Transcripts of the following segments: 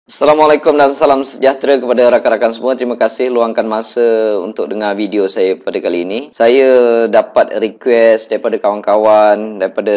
Assalamualaikum dan salam sejahtera kepada rakan-rakan semua. Terima kasih luangkan masa untuk dengar video saya pada kali ini. Saya dapat request daripada kawan-kawan, daripada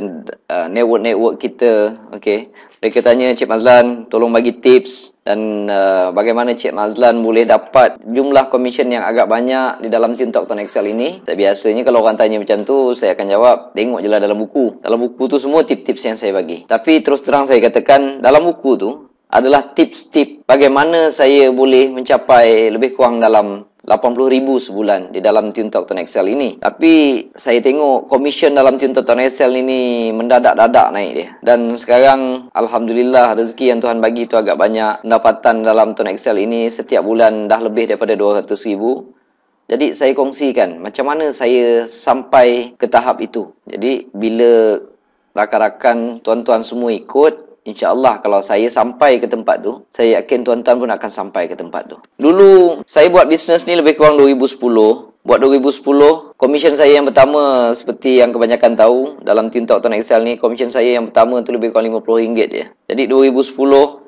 network-network kita. Okey. Mereka tanya, Cik Mazlan, tolong bagi tips dan bagaimana Cik Mazlan boleh dapat jumlah komisen yang agak banyak di dalam TikTok Tuan Excel ini. Biasanya kalau orang tanya macam tu, saya akan jawab, tengok je lah dalam buku. Dalam buku tu semua tips-tips yang saya bagi. Tapi terus terang saya katakan, dalam buku tu, adalah tips-tips bagaimana saya boleh mencapai lebih kurang dalam 80,000 sebulan di dalam TikTok Tuan Excel ini. Tapi saya tengok komisen dalam TikTok Tuan Excel ini mendadak-dadak naik dia. Dan sekarang Alhamdulillah rezeki yang Tuhan bagi tu agak banyak. Pendapatan dalam Tuan Excel ini setiap bulan dah lebih daripada 200,000. Jadi saya kongsikan macam mana saya sampai ke tahap itu. Jadi bila rakan-rakan tuan-tuan semua ikut, InsyaAllah kalau saya sampai ke tempat tu, saya yakin tuan-tuan pun akan sampai ke tempat tu. Dulu, saya buat bisnes ni lebih kurang 2010. Buat 2010, komisen saya yang pertama, seperti yang kebanyakan tahu, dalam TikTok Tuan Excel ni, komisen saya yang pertama tu lebih kurang RM50 je. Jadi 2010,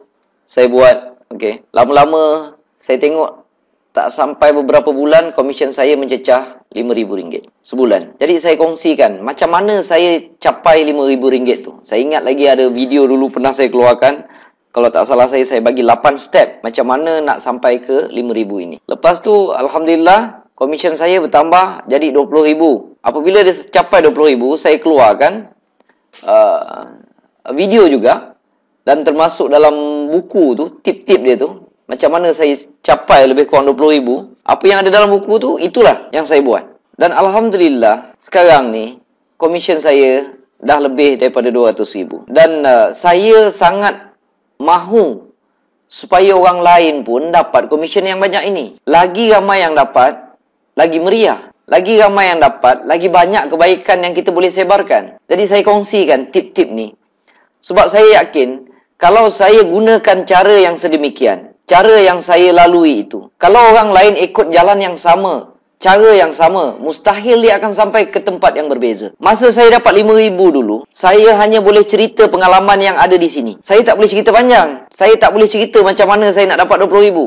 saya buat, okey. Lama-lama, saya tengok, tak sampai beberapa bulan, komisen saya mencecah RM5,000 sebulan. Jadi saya kongsikan macam mana saya capai RM5,000 tu. Saya ingat lagi ada video dulu pernah saya keluarkan. Kalau tak salah saya bagi 8 step macam mana nak sampai ke RM5,000 ini. Lepas tu Alhamdulillah komisen saya bertambah jadi RM20,000. Apabila dia capai RM20,000, saya keluarkan video juga. Dan termasuk dalam buku tu, tip-tip dia tu. Macam mana saya capai lebih kurang 20,000. Apa yang ada dalam buku tu, itulah yang saya buat. Dan Alhamdulillah, sekarang ni, komisen saya dah lebih daripada 200,000. Dan saya sangat mahu supaya orang lain pun dapat komisen yang banyak ini. Lagi ramai yang dapat, lagi meriah. Lagi ramai yang dapat, lagi banyak kebaikan yang kita boleh sebarkan. Jadi saya kongsikan tip-tip ni. Sebab saya yakin, kalau saya gunakan cara yang sedemikian, cara yang saya lalui itu, kalau orang lain ikut jalan yang sama, cara yang sama, mustahil dia akan sampai ke tempat yang berbeza. Masa saya dapat RM5,000 dulu, saya hanya boleh cerita pengalaman yang ada di sini. Saya tak boleh cerita panjang. Saya tak boleh cerita macam mana saya nak dapat RM20,000.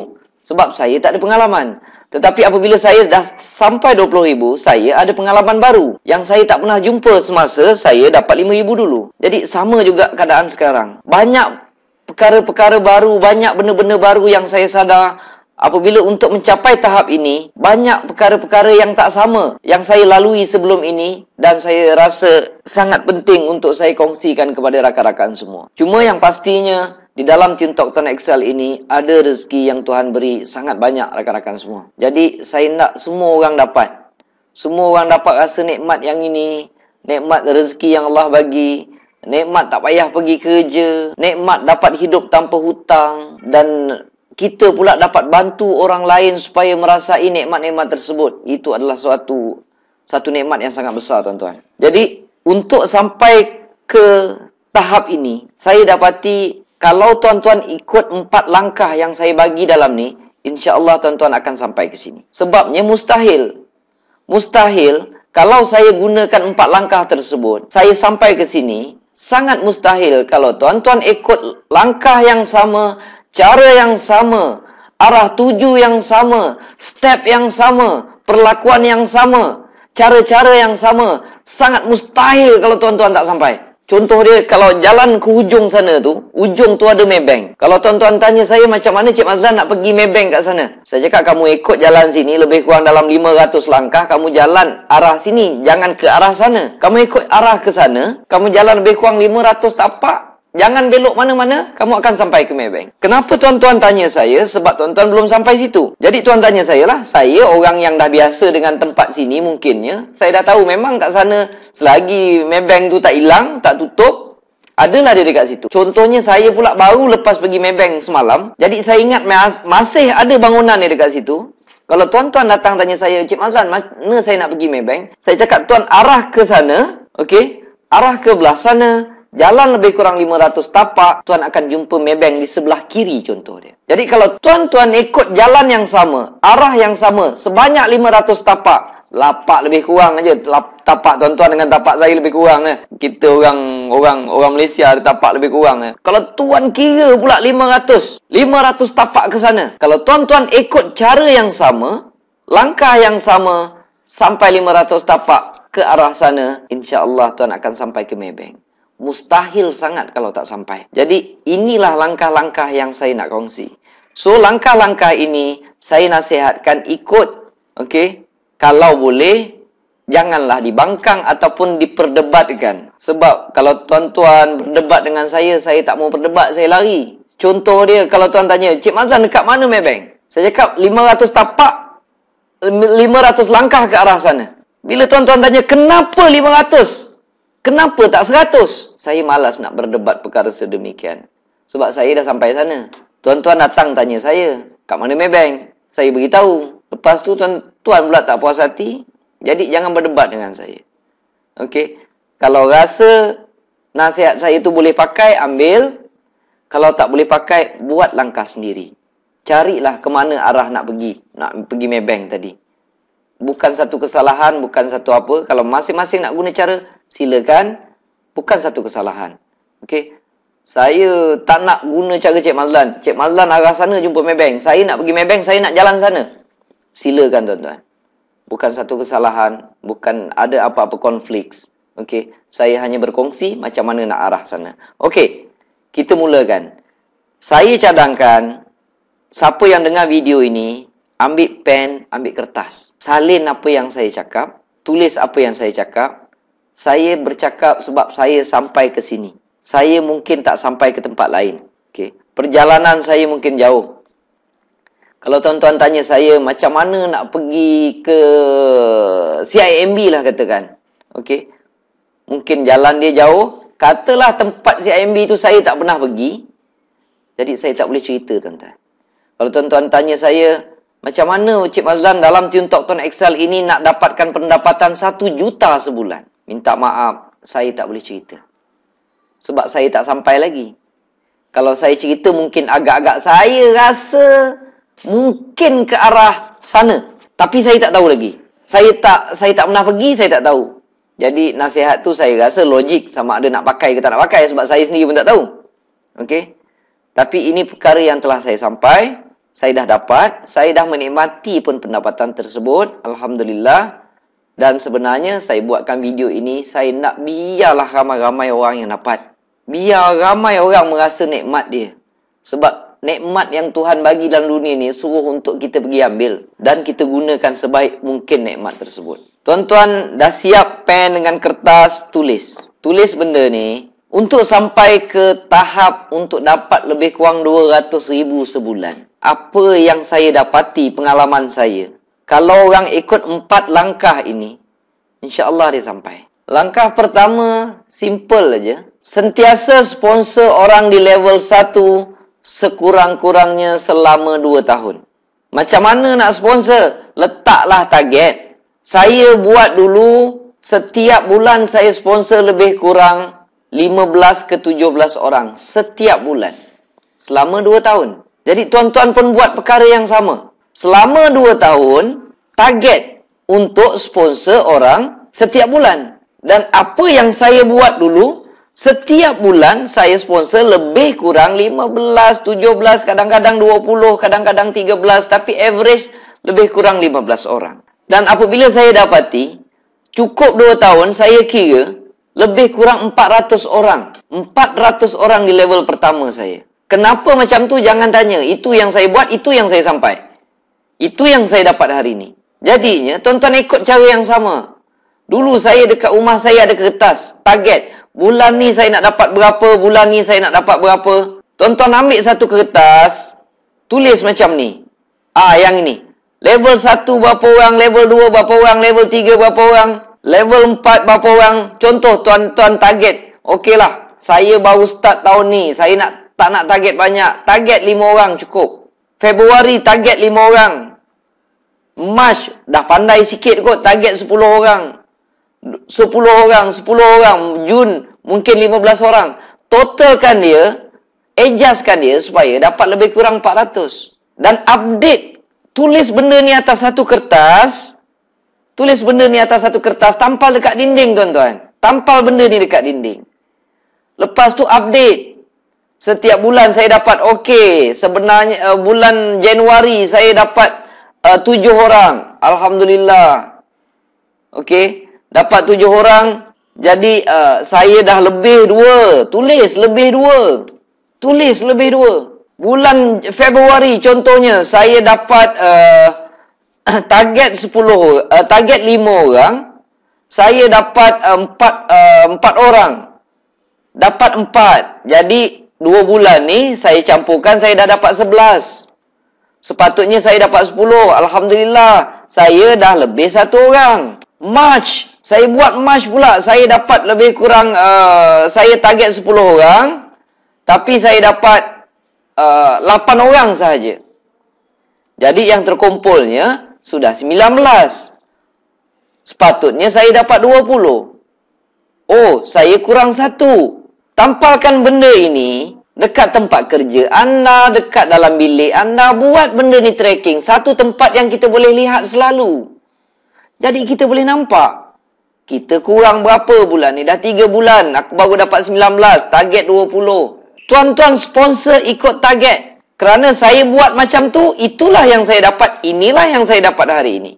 Sebab saya tak ada pengalaman. Tetapi apabila saya dah sampai RM20,000, saya ada pengalaman baru yang saya tak pernah jumpa semasa saya dapat RM5,000 dulu. Jadi sama juga keadaan sekarang. Banyak perkara-perkara baru, banyak benda-benda baru yang saya sadar apabila untuk mencapai tahap ini, banyak perkara-perkara yang tak sama yang saya lalui sebelum ini dan saya rasa sangat penting untuk saya kongsikan kepada rakan-rakan semua. Cuma yang pastinya di dalam TikTok Tuan Excel ini ada rezeki yang Tuhan beri sangat banyak rakan-rakan semua. Jadi saya nak semua orang dapat. Semua orang dapat rasa nikmat yang ini, nikmat rezeki yang Allah bagi. Nikmat tak payah pergi kerja, nikmat dapat hidup tanpa hutang, dan kita pula dapat bantu orang lain supaya merasai nikmat-nikmat tersebut. Itu adalah satu nikmat yang sangat besar, tuan-tuan. Jadi, untuk sampai ke tahap ini, saya dapati kalau tuan-tuan ikut 4 langkah yang saya bagi dalam ni, insya-Allah tuan-tuan akan sampai ke sini. Sebabnya mustahil kalau saya gunakan 4 langkah tersebut, saya sampai ke sini. Sangat mustahil kalau tuan-tuan ikut langkah yang sama, cara yang sama, arah tuju yang sama, step yang sama, perlakuan yang sama, cara-cara yang sama. Sangat mustahil kalau tuan-tuan tak sampai. Contoh dia, kalau jalan ke hujung sana tu, ujung tu ada Maybank. Kalau tuan-tuan tanya saya macam mana Cik Mazlan nak pergi Maybank kat sana, saya cakap kamu ikut jalan sini lebih kurang dalam 500 langkah, kamu jalan arah sini, jangan ke arah sana. Kamu ikut arah ke sana, kamu jalan lebih kurang 500 tapak, jangan belok mana-mana, kamu akan sampai ke Maybank. Kenapa tuan-tuan tanya saya? Sebab tuan-tuan belum sampai situ. Jadi tuan tanya saya lah, saya orang yang dah biasa dengan tempat sini mungkinnya, saya dah tahu memang kat sana, selagi Maybank tu tak hilang, tak tutup, adalah dia dekat situ. Contohnya saya pula baru lepas pergi Maybank semalam, jadi saya ingat masih ada bangunan dia dekat situ. Kalau tuan-tuan datang tanya saya, Cik Mazlan, mana saya nak pergi Maybank? Saya cakap, tuan arah ke sana, okey? Arah ke belah sana, jalan lebih kurang 500 tapak, tuan akan jumpa Maybank di sebelah kiri contoh dia. Jadi kalau tuan-tuan ikut jalan yang sama, arah yang sama, sebanyak 500 tapak, Lapak lebih kurang aja. Tapak tuan-tuan dengan tapak saya lebih kurang. Kita orang Malaysia tapak lebih kurang. Kalau tuan kira pula 500 tapak ke sana. Kalau tuan-tuan ikut cara yang sama, langkah yang sama, sampai 500 tapak ke arah sana, insya-Allah tuan akan sampai ke Maybank. Mustahil sangat kalau tak sampai. Jadi, inilah langkah-langkah yang saya nak kongsi. So, langkah-langkah ini saya nasihatkan ikut. Okey? Kalau boleh, janganlah dibangkang ataupun diperdebatkan. Sebab kalau tuan-tuan berdebat dengan saya tak mau berdebat, saya lari. Contoh dia, kalau tuan tanya, Cik Mazlan dekat mana Maybank? Saya cakap 500 tapak, 500 langkah ke arah sana. Bila tuan-tuan tanya, kenapa 500? Kenapa tak 100? Saya malas nak berdebat perkara sedemikian. Sebab saya dah sampai sana. Tuan-tuan datang tanya saya, kat mana Maybank? Saya beritahu. Lepas tu tuan pula tak puas hati. Jadi jangan berdebat dengan saya. Okey. Kalau rasa nasihat saya tu boleh pakai, ambil. Kalau tak boleh pakai, buat langkah sendiri. Carilah ke mana arah nak pergi Maybank tadi. Bukan satu kesalahan, bukan satu apa. Kalau masing-masing nak guna cara, silakan. Bukan satu kesalahan. Okey. Saya tak nak guna cara Cik Mazlan. Cik Mazlan arah sana jumpa Maybank. Saya nak pergi Maybank, saya nak jalan sana. Silakan tuan-tuan. Bukan satu kesalahan, bukan ada apa-apa konflik. Okey, saya hanya berkongsi macam mana nak arah sana. Okey, kita mulakan. Saya cadangkan siapa yang dengar video ini, ambil pen, ambil kertas. Salin apa yang saya cakap, tulis apa yang saya cakap. Saya bercakap sebab saya sampai ke sini. Saya mungkin tak sampai ke tempat lain. Okey, perjalanan saya mungkin jauh. Kalau tuan-tuan tanya saya, macam mana nak pergi ke CIMB lah katakan. Okey. Mungkin jalan dia jauh. Katalah tempat CIMB tu saya tak pernah pergi. Jadi saya tak boleh cerita tuan-tuan. Kalau tuan-tuan tanya saya, macam mana Cik Mazlan dalam TuneTalk Tuan Excel ini nak dapatkan pendapatan 1 juta sebulan? Minta maaf, saya tak boleh cerita. Sebab saya tak sampai lagi. Kalau saya cerita mungkin agak-agak saya rasa mungkin ke arah sana. Tapi saya tak tahu lagi. Saya tak pernah pergi, saya tak tahu. Jadi nasihat tu saya rasa logik sama ada nak pakai ke tak nak pakai. Sebab saya sendiri pun tak tahu. Okey. Tapi ini perkara yang telah saya sampai. Saya dah dapat. Saya dah menikmati pun pendapatan tersebut. Alhamdulillah. Dan sebenarnya saya buatkan video ini. Saya nak biarlah ramai-ramai orang yang dapat. Biar ramai orang merasa nikmat dia. Sebab nikmat yang Tuhan bagi dalam dunia ni suruh untuk kita pergi ambil. Dan kita gunakan sebaik mungkin nikmat tersebut. Tuan-tuan dah siap pen dengan kertas, tulis. Tulis benda ni untuk sampai ke tahap untuk dapat lebih kurang 200,000 sebulan. Apa yang saya dapati pengalaman saya. Kalau orang ikut 4 langkah ini, insya-Allah dia sampai. Langkah pertama, simple aja. Sentiasa sponsor orang di level 1 sekurang-kurangnya selama 2 tahun. Macam mana nak sponsor? Letaklah target. Saya buat dulu, setiap bulan saya sponsor lebih kurang 15 ke 17 orang. Setiap bulan. Selama 2 tahun. Jadi tuan-tuan pun buat perkara yang sama. Selama 2 tahun, target untuk sponsor orang setiap bulan. Dan apa yang saya buat dulu, setiap bulan saya sponsor lebih kurang 15, 17, kadang-kadang 20, kadang-kadang 13. Tapi average lebih kurang 15 orang. Dan apabila saya dapati, cukup 2 tahun, saya kira lebih kurang 400 orang. 400 orang di level pertama saya. Kenapa macam tu? Jangan tanya. Itu yang saya buat, itu yang saya sampai. Itu yang saya dapat hari ini. Jadinya, tuan-tuan ikut cara yang sama. Dulu saya dekat rumah saya ada kertas. Target. Bulan ni saya nak dapat berapa, bulan ni saya nak dapat berapa. Tuan-tuan ambil satu kertas, tulis macam ni. Yang ini. Level 1 berapa orang, level 2 berapa orang, level 3 berapa orang, level 4 berapa orang. Contoh tuan-tuan target. Okeylah, saya baru start tahun ni. Saya tak nak target banyak. Target 5 orang cukup. Februari target 5 orang. March dah pandai sikit kot, target 10 orang. 10 orang, 10 orang. Jun mungkin 15 orang. Totalkan dia, adjustkan dia supaya dapat lebih kurang 400. Dan update, tulis benda ni atas satu kertas. Tulis benda ni atas satu kertas, tampal dekat dinding, tuan-tuan. Tampal benda ni dekat dinding. Lepas tu update. Setiap bulan saya dapat, okey, sebenarnya bulan Januari saya dapat 7 orang. Alhamdulillah. Okey, dapat 7 orang. Jadi saya dah lebih 2. Tulis lebih 2. Tulis lebih 2. Bulan Februari contohnya, saya dapat target 5 orang. Saya dapat 4 orang. Dapat 4. Jadi 2 bulan ni saya campurkan, saya dah dapat 11. Sepatutnya saya dapat 10. Alhamdulillah, saya dah lebih 1 orang. March, saya buat March pula. Saya dapat lebih kurang, saya target 10 orang. Tapi saya dapat 8 orang sahaja. Jadi yang terkumpulnya sudah 19. Sepatutnya saya dapat 20. Oh, saya kurang 1. Tampalkan benda ini dekat tempat kerja anda, dekat dalam bilik anda. Buat benda ni tracking. Satu tempat yang kita boleh lihat selalu. Jadi kita boleh nampak. Kita kurang berapa bulan ni? Dah 3 bulan. Aku baru dapat 19. Target 20. Tuan-tuan sponsor ikut target. Kerana saya buat macam tu, itulah yang saya dapat. Inilah yang saya dapat hari ini.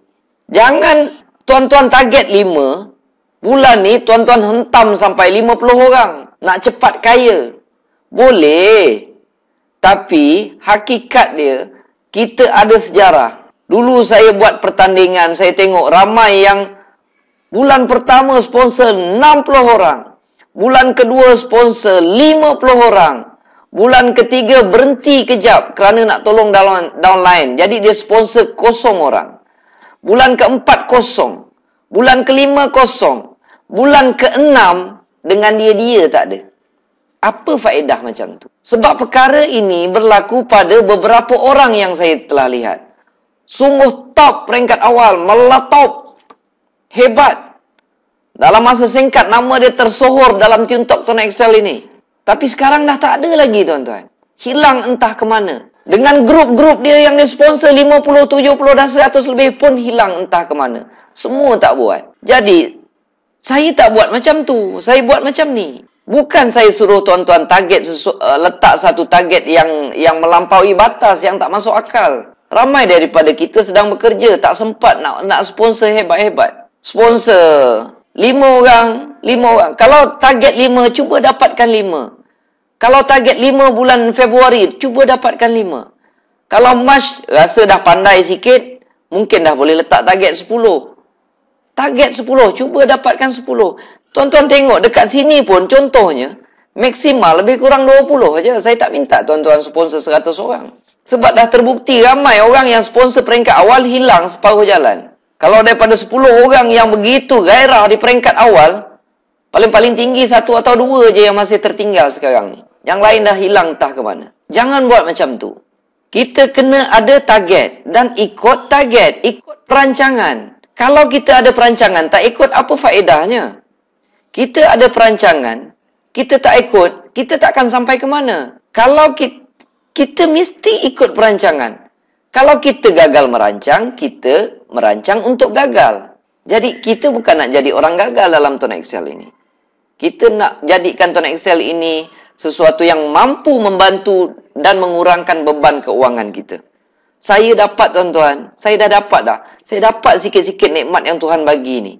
Jangan tuan-tuan target 5. Bulan ni tuan-tuan hentam sampai 50 orang. Nak cepat kaya. Boleh. Tapi hakikat dia, kita ada sejarah. Dulu saya buat pertandingan, saya tengok ramai yang bulan pertama sponsor 60 orang. Bulan kedua sponsor 50 orang. Bulan ketiga berhenti kejap kerana nak tolong downline. Jadi dia sponsor 0 orang. Bulan keempat 0. Bulan kelima 0. Bulan keenam dengan dia tak ada. Apa faedah macam tu? Sebab perkara ini berlaku pada beberapa orang yang saya telah lihat. Sungguh top peringkat awal, meletop, hebat. Dalam masa singkat nama dia tersohor dalam TuneTalk Tuan Excel ini. Tapi sekarang dah tak ada lagi, tuan-tuan. Hilang entah ke mana. Dengan grup-grup dia yang dia sponsor 50, 70 dan 100 lebih pun hilang entah ke mana. Semua tak buat. Jadi, saya tak buat macam tu. Saya buat macam ni. Bukan saya suruh tuan-tuan target letak satu target yang melampaui batas, yang tak masuk akal. Ramai daripada kita sedang bekerja, tak sempat nak sponsor hebat-hebat. Sponsor 5 orang. Kalau target 5, cuba dapatkan 5. Kalau target 5 bulan Februari, cuba dapatkan 5. Kalau Mac rasa dah pandai sikit, mungkin dah boleh letak target 10. Target 10, cuba dapatkan 10. Tuan-tuan tengok dekat sini pun contohnya, maksimal lebih kurang 20 saja. Saya tak minta tuan-tuan sponsor 100 orang. Sebab dah terbukti ramai orang yang sponsor peringkat awal hilang separuh jalan. Kalau daripada 10 orang yang begitu gairah di peringkat awal, paling-paling tinggi 1 atau 2 je yang masih tertinggal sekarang ni. Yang lain dah hilang entah ke mana. Jangan buat macam tu. Kita kena ada target dan ikut target, ikut perancangan. Kalau kita ada perancangan, tak ikut, apa faedahnya? Kita ada perancangan, kita tak ikut, kita tak akan sampai ke mana. Kalau kita mesti ikut perancangan. Kalau kita gagal merancang, kita merancang untuk gagal. Jadi, kita bukan nak jadi orang gagal dalam Tuan Excel ini. Kita nak jadikan Tuan Excel ini sesuatu yang mampu membantu dan mengurangkan beban keuangan kita. Saya dapat, tuan-tuan. Saya dah dapat dah. Saya dapat sikit-sikit nikmat yang Tuhan bagi ni.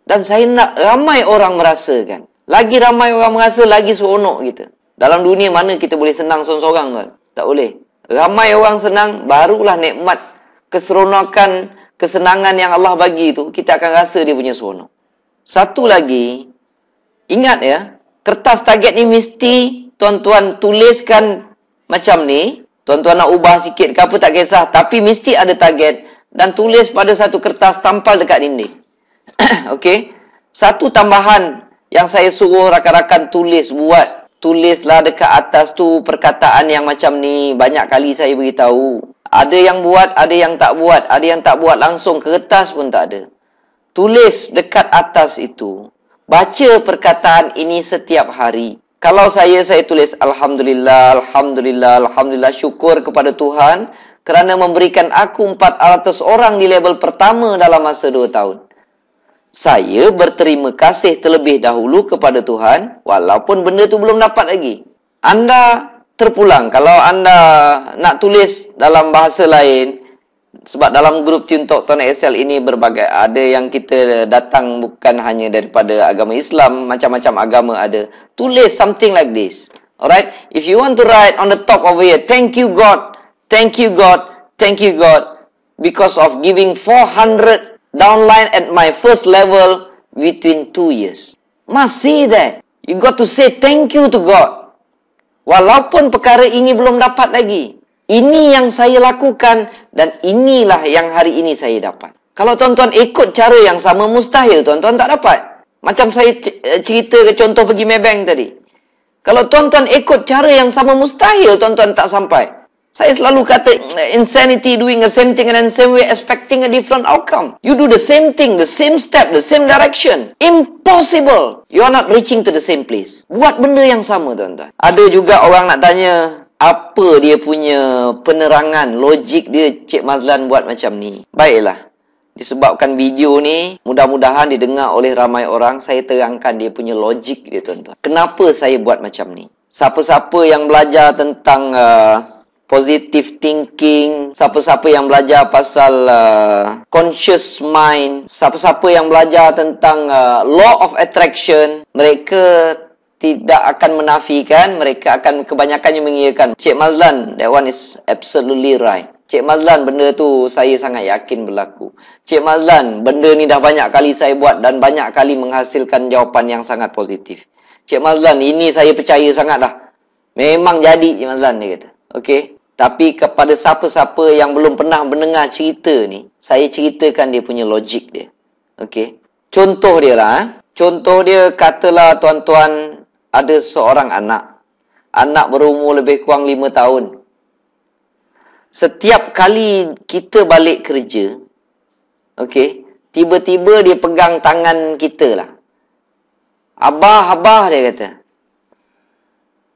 Dan saya nak ramai orang merasakan. Lagi ramai orang merasa, lagi seronok kita. Dalam dunia mana kita boleh senang seorang-seorang, tuan? Tak boleh. Ramai orang senang, barulah nikmat keseronokan, kesenangan yang Allah bagi tu, kita akan rasa dia punya seronok. Satu lagi, ingat ya, kertas target ni mesti tuan-tuan tuliskan macam ni. Tuan-tuan nak ubah sikit ke apa tak kisah, tapi mesti ada target dan tulis pada satu kertas, tampal dekat dinding. Okey. Satu tambahan yang saya suruh rakan-rakan buat. Tulislah dekat atas tu perkataan yang macam ni. Banyak kali saya beritahu. Ada yang buat, ada yang tak buat. Ada yang tak buat langsung, kertas pun tak ada. Tulis dekat atas itu. Baca perkataan ini setiap hari. Kalau saya tulis Alhamdulillah, Alhamdulillah, Alhamdulillah, syukur kepada Tuhan kerana memberikan aku 400 orang di level pertama dalam masa 2 tahun. Saya berterima kasih terlebih dahulu kepada Tuhan, walaupun benda tu belum dapat lagi. Anda terpulang. Kalau anda nak tulis dalam bahasa lain, sebab dalam grup Tuntok Tuan Excel ini berbagai, ada yang kita datang bukan hanya daripada agama Islam, macam-macam agama ada. Tulis something like this. Alright? If you want to write on the top over here, thank you God, thank you God, thank you God, because of giving 400 downline at my first level within 2 years. Must say that. You got to say thank you to God. Walaupun perkara ini belum dapat lagi. Ini yang saya lakukan dan inilah yang hari ini saya dapat. Kalau tuan-tuan ikut cara yang sama, mustahil tuan-tuan tak dapat. Macam saya cerita ke contoh pergi Maybank tadi. Kalau tuan-tuan ikut cara yang sama, mustahil tuan-tuan tak sampai. Saya selalu kata, insanity doing the same thing and then same way expecting a different outcome. You do the same thing, the same step, the same direction. Impossible. You are not reaching to the same place. Buat benda yang sama, tuan-tuan. Ada juga orang nak tanya, apa dia punya penerangan, logik dia, Cik Mazlan buat macam ni. Baiklah. Disebabkan video ni, mudah-mudahan didengar oleh ramai orang, saya terangkan dia punya logik dia, tuan-tuan. Kenapa saya buat macam ni? Siapa-siapa yang belajar tentang positive thinking, siapa-siapa yang belajar pasal conscious mind, siapa-siapa yang belajar tentang law of attraction, mereka tidak akan menafikan, mereka akan kebanyakannya mengiyakan. Cik Mazlan, that one is absolutely right. Cik Mazlan, benda tu saya sangat yakin berlaku. Cik Mazlan, benda ni dah banyak kali saya buat dan banyak kali menghasilkan jawapan yang sangat positif. Cik Mazlan, ini saya percaya sangat dah. Memang jadi, Cik Mazlan, dia kata. Okey. Tapi kepada siapa-siapa yang belum pernah mendengar cerita ni, saya ceritakan dia punya logik dia. Okey. Contoh dia lah. Contoh dia, katalah tuan-tuan ada seorang anak. Anak berumur lebih kurang 5 tahun. Setiap kali kita balik kerja, okey, tiba-tiba dia pegang tangan kita lah. Abah, dia kata.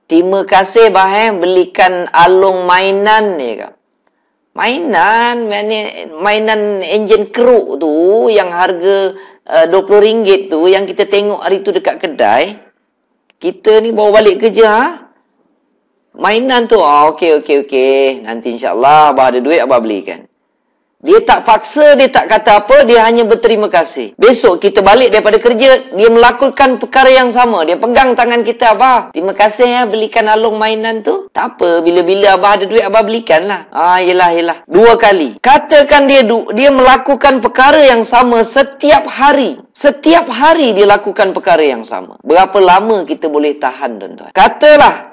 Terima kasih bah belikan Along mainan ni kak. Mainan enjin keruk tu yang harga RM20 tu yang kita tengok hari tu dekat kedai. Kita ni bawa balik kerja ha? Mainan tu. Okey. Nanti insya-Allah abah ada duit abah belikan. Dia tak paksa, dia tak kata apa, dia hanya berterima kasih. Besok kita balik daripada kerja, dia melakukan perkara yang sama. Dia pegang tangan kita, abah, terima kasih ya belikan Along mainan tu. Tak apa, bila-bila abah ada duit, abah belikan lah. Yelah. 2 kali. Katakan dia melakukan perkara yang sama setiap hari. Setiap hari dia lakukan perkara yang sama. Berapa lama kita boleh tahan, tuan-tuan? Katalah,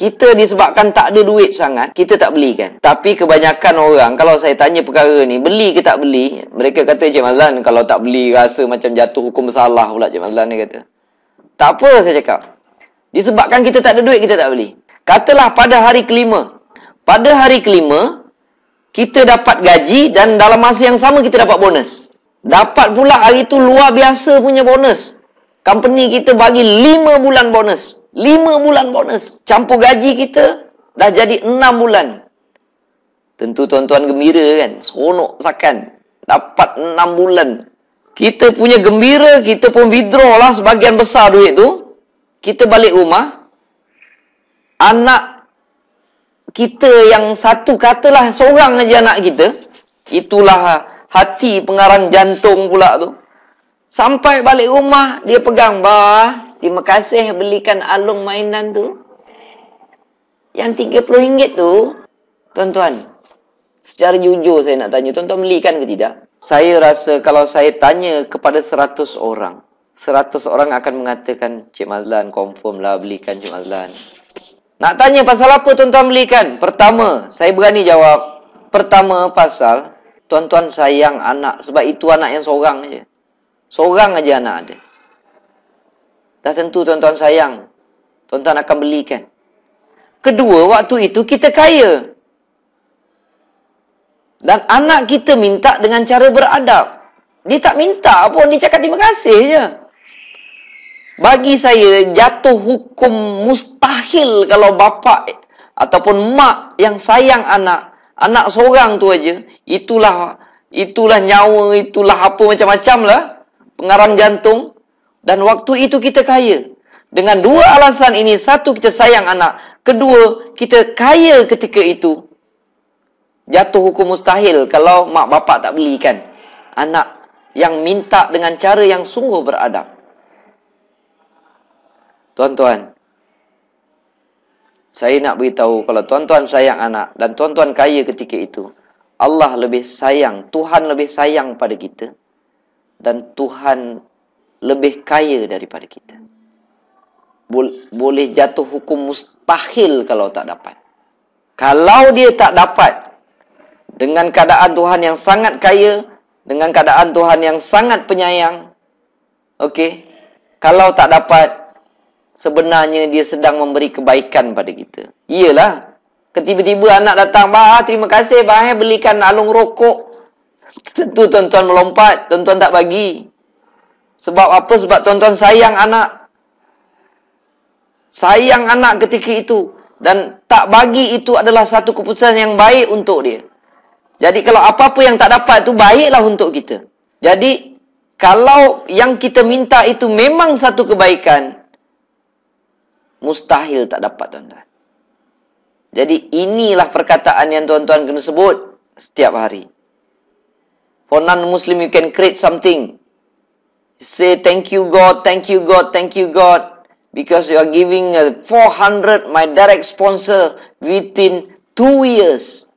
kita disebabkan tak ada duit sangat, kita tak belikan. Tapi kebanyakan orang, kalau saya tanya perkara ni, beli ke tak beli? Mereka kata, Cik Mazlan, kalau tak beli rasa macam jatuh hukum bersalah pula, Cik Mazlan ni kata. Tak apa, saya cakap. Disebabkan kita tak ada duit, kita tak beli. Katalah pada hari kelima. Pada hari kelima, kita dapat gaji dan dalam masa yang sama kita dapat bonus. Dapat pula hari tu luar biasa punya bonus. Company kita bagi 5 bulan bonus. 5 bulan bonus. Campur gaji kita dah jadi 6 bulan. Tentu tuan-tuan gembira kan? Seronok sakan. Dapat 6 bulan. Kita punya gembira, kita pun withdraw lah sebagian besar duit tu. Kita balik rumah. Anak kita yang satu, katalah seorang aja anak kita. Itulah hati pengarang jantung pula tu. Sampai balik rumah, dia pegang, bah, terima kasih belikan Along mainan tu. Yang RM30 tu, tuan-tuan, secara jujur saya nak tanya, tuan-tuan belikan ke tidak? Saya rasa kalau saya tanya kepada 100 orang, 100 orang akan mengatakan, Cik Mazlan, confirm lah belikan Cik Mazlan. Nak tanya pasal apa tuan-tuan belikan? Pertama, saya berani jawab. Pertama, pasal tuan-tuan sayang anak. Sebab itu anak yang seorang je. Seorang aja anak ada. Dah tentu tuan-tuan sayang. Tuan-tuan akan belikan. Kedua, waktu itu kita kaya. Dan anak kita minta dengan cara beradab. Dia tak minta pun, dia cakap terima kasih je. Bagi saya, jatuh hukum mustahil kalau bapa ataupun mak yang sayang anak. Anak seorang tu aja. Itulah nyawa, itulah apa macam-macam lah. pengarang jantung, dan waktu itu kita kaya. Dengan dua alasan ini, satu, kita sayang anak, kedua, kita kaya ketika itu. Jatuh hukum mustahil kalau mak bapak tak belikan anak yang minta dengan cara yang sungguh beradab. Tuan-tuan, saya nak beritahu, kalau tuan-tuan sayang anak dan tuan-tuan kaya ketika itu, Allah lebih sayang, Tuhan lebih sayang pada kita, dan Tuhan lebih kaya daripada kita. Boleh jatuh hukum mustahil kalau tak dapat. Kalau dia tak dapat, dengan keadaan Tuhan yang sangat kaya, dengan keadaan Tuhan yang sangat penyayang, okey, kalau tak dapat, sebenarnya dia sedang memberi kebaikan pada kita. Iyalah, tiba-tiba anak datang, "Bah, terima kasih, bah, belikan alung rokok." Tentu tuan-tuan melompat, tuan-tuan tak bagi. Sebab apa? Sebab tuan-tuan sayang anak. Sayang anak ketika itu. Dan tak bagi itu adalah satu keputusan yang baik untuk dia. Jadi kalau apa-apa yang tak dapat itu, baiklah untuk kita. Jadi, kalau yang kita minta itu memang satu kebaikan, mustahil tak dapat, tuan-tuan. Jadi inilah perkataan yang tuan-tuan kena sebut setiap hari. For non-Muslim, you can create something. Say, "Thank you God, thank you God, thank you God. Because you are giving 400, my direct sponsor, within 2 years.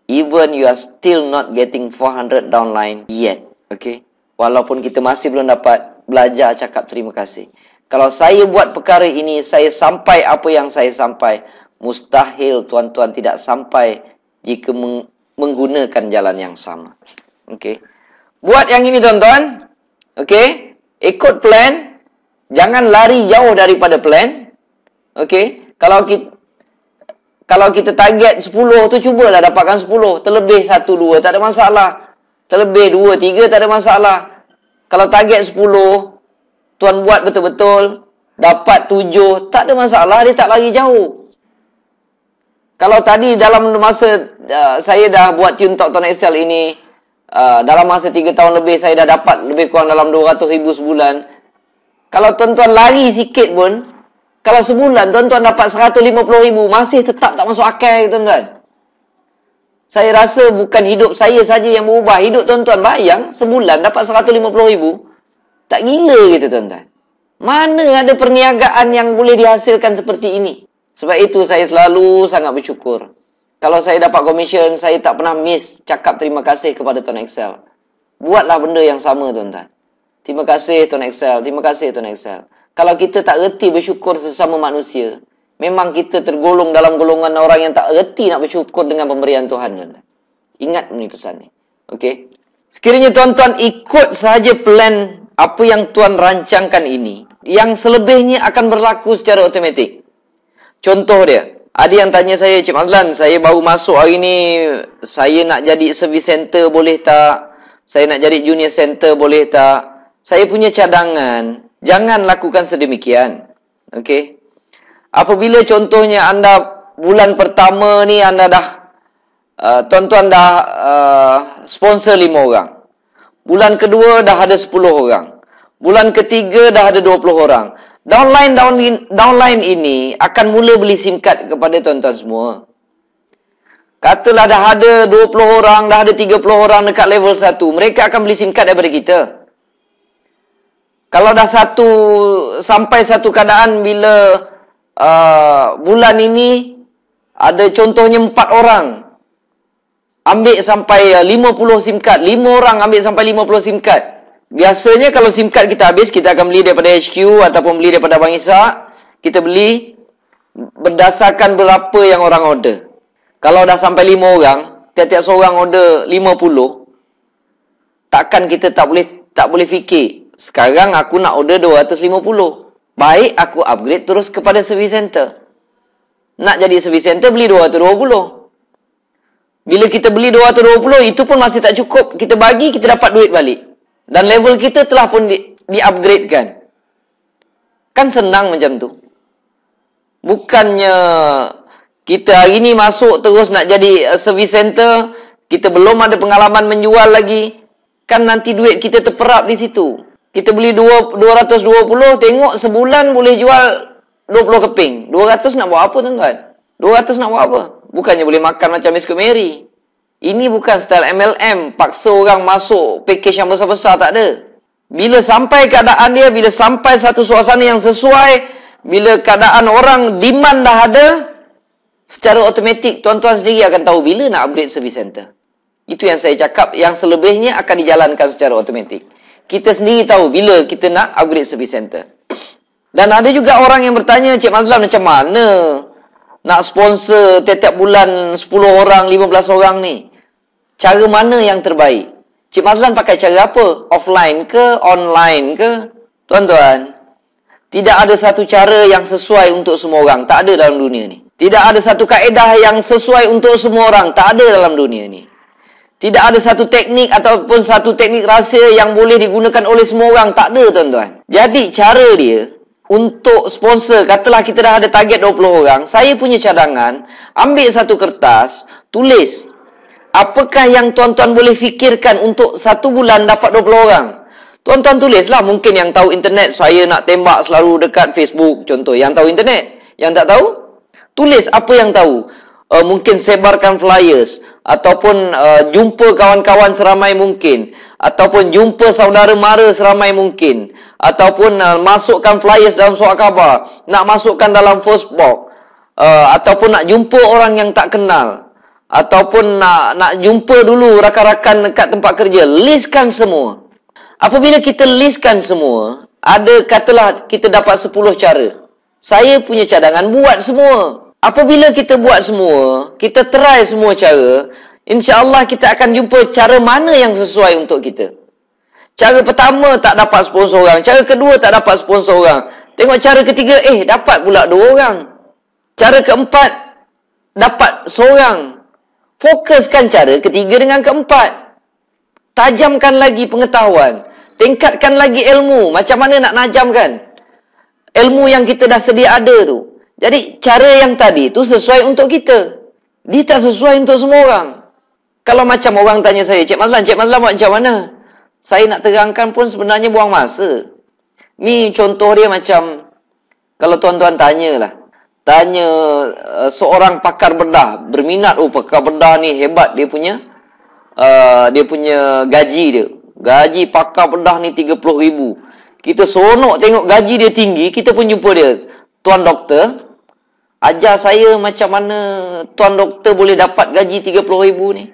Even you are still not getting 400 downline yet." Okay? Walaupun kita masih belum dapat, belajar cakap terima kasih. Kalau saya buat perkara ini, saya sampai apa yang saya sampai. Mustahil tuan-tuan tidak sampai jika menggunakan jalan yang sama. Okey. Buat yang ini, tuan-tuan. Okey. Ikut plan. Jangan lari jauh daripada plan. Okey. Kalau kita target 10 tu, cubalah dapatkan 10. Terlebih 1, 2, tak ada masalah. Terlebih 2, 3, tak ada masalah. Kalau target 10, tuan buat betul-betul, dapat 7, tak ada masalah, dia tak lari jauh. Kalau tadi dalam masa saya dah buat tune Talk Tuan Excel ini, dalam masa 3 tahun lebih, saya dah dapat lebih kurang dalam 200,000 sebulan. Kalau tuan-tuan lari sikit pun, kalau sebulan tuan-tuan dapat 150,000, masih tetap tak masuk akal, tuan-tuan. Saya rasa bukan hidup saya saja yang berubah. Hidup tuan-tuan, bayang sebulan dapat 150,000. Tak gila gitu, tuan-tuan. Mana ada perniagaan yang boleh dihasilkan seperti ini? Sebab itu saya selalu sangat bersyukur. Kalau saya dapat komisen, saya tak pernah miss cakap terima kasih kepada Tuan Excel. Buatlah benda yang sama, tuan-tuan. Terima kasih Tuan Excel, terima kasih Tuan Excel. Kalau kita tak reti bersyukur sesama manusia, memang kita tergolong dalam golongan orang yang tak reti nak bersyukur dengan pemberian Tuhan, tuan-tuan. Ingat ni pesan ni. Okey. Sekiranya tuan-tuan ikut sahaja plan apa yang Tuan rancangkan ini, yang selebihnya akan berlaku secara automatik. Contoh dia, ada yang tanya saya, "Cik Mazlan, saya baru masuk hari ni, saya nak jadi service center boleh tak? Saya nak jadi junior center boleh tak?" Saya punya cadangan, jangan lakukan sedemikian. Okey. Apabila contohnya anda bulan pertama ni anda dah tuan-tuan dah sponsor 5 orang. Bulan kedua dah ada 10 orang. Bulan ketiga dah ada 20 orang. Downline ini akan mula beli SIM card kepada tuan-tuan semua. Katalah dah ada 20 orang, dah ada 30 orang dekat level 1. Mereka akan beli SIM card daripada kita. Kalau dah sampai satu keadaan bila bulan ini ada contohnya 4 orang ambil sampai 50 SIM card, 5 orang ambil sampai 50 SIM card. Biasanya kalau SIM card kita habis, kita akan beli daripada HQ ataupun beli daripada Abang Ishak. Kita beli berdasarkan berapa yang orang order. Kalau dah sampai 5 orang, tiap-tiap seorang order 50, takkan kita tak boleh fikir, sekarang aku nak order 250. Baik aku upgrade terus kepada service center. Nak jadi service center, beli 220. Bila kita beli 220, itu pun masih tak cukup. Kita bagi, kita dapat duit balik. Dan level kita telah pun di-upgradekan. Kan senang macam tu. Bukannya kita hari ni masuk terus nak jadi service center, kita belum ada pengalaman menjual lagi, kan nanti duit kita terperap di situ. Kita beli 220, tengok sebulan boleh jual 20 keping. 200 nak buat apa tuan-tuan? 200 nak buat apa? Bukannya boleh makan macam Miss Mary. Ini bukan style MLM. Paksa orang masuk package yang besar-besar, tak ada. Bila sampai keadaan dia, bila sampai satu suasana yang sesuai, bila keadaan orang demand dah ada, secara automatik tuan-tuan sendiri akan tahu bila nak upgrade service center. Itu yang saya cakap, yang selebihnya akan dijalankan secara automatik. Kita sendiri tahu bila kita nak upgrade service center. Dan ada juga orang yang bertanya, Cik Mazlan macam mana nak sponsor tiap-tiap bulan 10 orang, 15 orang ni? Cara mana yang terbaik? Cik Mazlan pakai cara apa? Offline ke? Online ke? Tuan-tuan, tidak ada satu cara yang sesuai untuk semua orang. Tak ada dalam dunia ni. Tidak ada satu kaedah yang sesuai untuk semua orang. Tak ada dalam dunia ni. Tidak ada satu teknik ataupun satu teknik rahsia yang boleh digunakan oleh semua orang. Tak ada, tuan-tuan. Jadi, cara dia untuk sponsor, katalah kita dah ada target 20 orang, saya punya cadangan, ambil satu kertas, tulis, apakah yang tuan-tuan boleh fikirkan untuk satu bulan dapat 20 orang? Tuan-tuan tulislah. Mungkin yang tahu internet, saya nak tembak selalu dekat Facebook, contoh. Yang tahu internet. Yang tak tahu, tulis apa yang tahu. Mungkin sebarkan flyers, ataupun jumpa kawan-kawan seramai mungkin, ataupun jumpa saudara mara seramai mungkin, ataupun masukkan flyers dalam surat khabar, nak masukkan dalam first box, ataupun nak jumpa orang yang tak kenal, ataupun nak jumpa dulu rakan-rakan dekat tempat kerja. Listkan semua. Apabila kita listkan semua, ada katalah kita dapat 10 cara. Saya punya cadangan buat semua. Apabila kita buat semua, kita try semua cara, insya-Allah kita akan jumpa cara mana yang sesuai untuk kita. Cara pertama tak dapat sponsor orang, cara kedua tak dapat sponsor orang. Tengok cara ketiga, dapat pula 2 orang. Cara keempat dapat seorang. Fokuskan cara ketiga dengan keempat. Tajamkan lagi pengetahuan, tingkatkan lagi ilmu. Macam mana nak najamkan ilmu yang kita dah sedia ada tu? Jadi, cara yang tadi tu sesuai untuk kita. Dia tak sesuai untuk semua orang. Kalau macam orang tanya saya, Cik Mazlan buat macam mana? Saya nak terangkan pun sebenarnya buang masa. Ni contoh dia macam, kalau tuan-tuan tanyalah. Tanya seorang pakar bedah, berminat, pakar bedah ni hebat dia punya gaji dia. Gaji pakar bedah ni 30,000. Kita seronok tengok gaji dia tinggi, kita pun jumpa dia. Tuan doktor, ajar saya macam mana tuan doktor boleh dapat gaji 30,000 ni.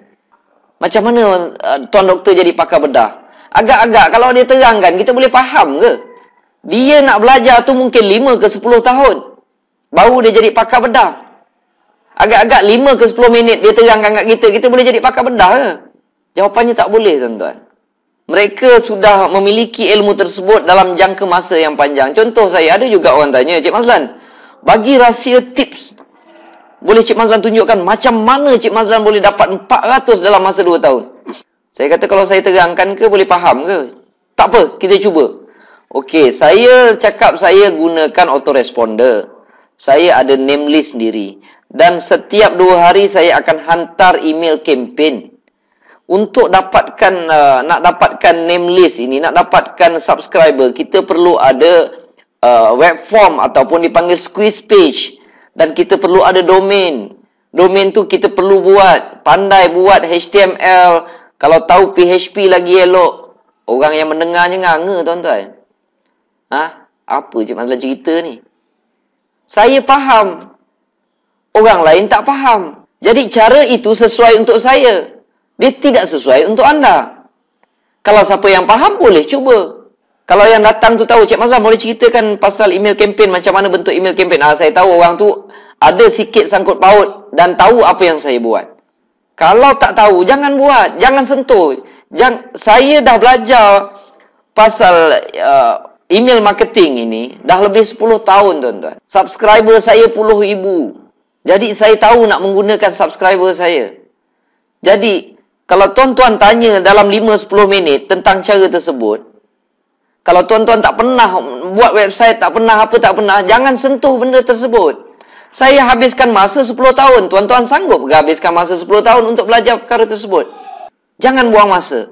Macam mana tuan doktor jadi pakar bedah? Agak-agak kalau dia terangkan, kita boleh faham ke? Dia nak belajar tu mungkin 5 ke 10 tahun. Baru dia jadi pakar bedah. Agak-agak 5 ke 10 minit dia terangkan kat kita boleh jadi pakar bedah ke? Jawapannya tak boleh, tuan-tuan. Mereka sudah memiliki ilmu tersebut dalam jangka masa yang panjang. Contoh saya, ada juga orang tanya, Cik Mazlan, bagi rahsia tips. Boleh Cik Mazlan tunjukkan macam mana Cik Mazlan boleh dapat 400 dalam masa 2 tahun? Saya kata kalau saya terangkan ke, boleh faham ke? Tak apa, kita cuba. Okey, saya cakap saya gunakan autoresponder. Saya ada name list sendiri. Dan setiap 2 hari saya akan hantar email campaign. Untuk nak dapatkan name list ini, nak dapatkan subscriber, kita perlu ada web form ataupun dipanggil squeeze page. Dan kita perlu ada domain. Domain tu kita perlu buat. Pandai buat HTML. Kalau tahu PHP lagi elok. Orang yang mendengarnya nganga, tuan-tuan. Apa Cik Mazlan cerita ni? Saya faham. Orang lain tak faham. Jadi cara itu sesuai untuk saya. Dia tidak sesuai untuk anda. Kalau siapa yang faham, boleh cuba. Kalau yang datang tu tahu, Cik Mazlan boleh ceritakan pasal email campaign, macam mana bentuk email campaign. Saya tahu orang tu ada sikit sangkut paut dan tahu apa yang saya buat. Kalau tak tahu, jangan buat. Jangan sentuh. Saya dah belajar pasal email marketing ini dah lebih 10 tahun, tuan-tuan. Subscriber saya puluh ribu. Jadi saya tahu nak menggunakan subscriber saya. Jadi kalau tuan-tuan tanya dalam 5-10 minit tentang cara tersebut, kalau tuan-tuan tak pernah buat website, tak pernah apa, tak pernah, jangan sentuh benda tersebut. Saya habiskan masa 10 tahun. Tuan-tuan sanggup ke habiskan masa 10 tahun untuk belajar perkara tersebut? Jangan buang masa.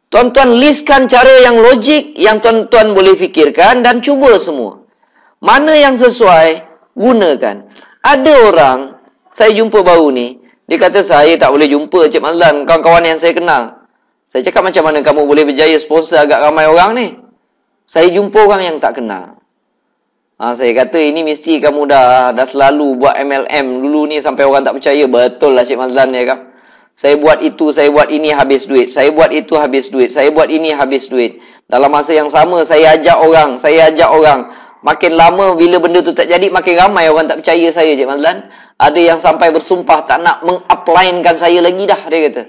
Tuan-tuan listkan cara yang logik yang tuan-tuan boleh fikirkan dan cuba semua. Mana yang sesuai, gunakan. Ada orang, saya jumpa baru ni, dia kata saya tak boleh jumpa Cik Mazlan, kawan-kawan yang saya kenal. Saya cakap macam mana kamu boleh berjaya sponsor agak ramai orang ni? Saya jumpa orang yang tak kenal. Saya kata ini mesti kamu dah selalu buat MLM dulu ni sampai orang tak percaya. Betul lah Cik Mazlan ya kan? Saya buat itu, saya buat ini habis duit. Saya buat itu habis duit. Saya buat ini habis duit. Dalam masa yang sama, saya ajak orang. Makin lama, bila benda tu tak jadi, makin ramai orang tak percaya saya, Cik Mazlan. Ada yang sampai bersumpah tak nak meng-upline-kan saya lagi dah, dia kata.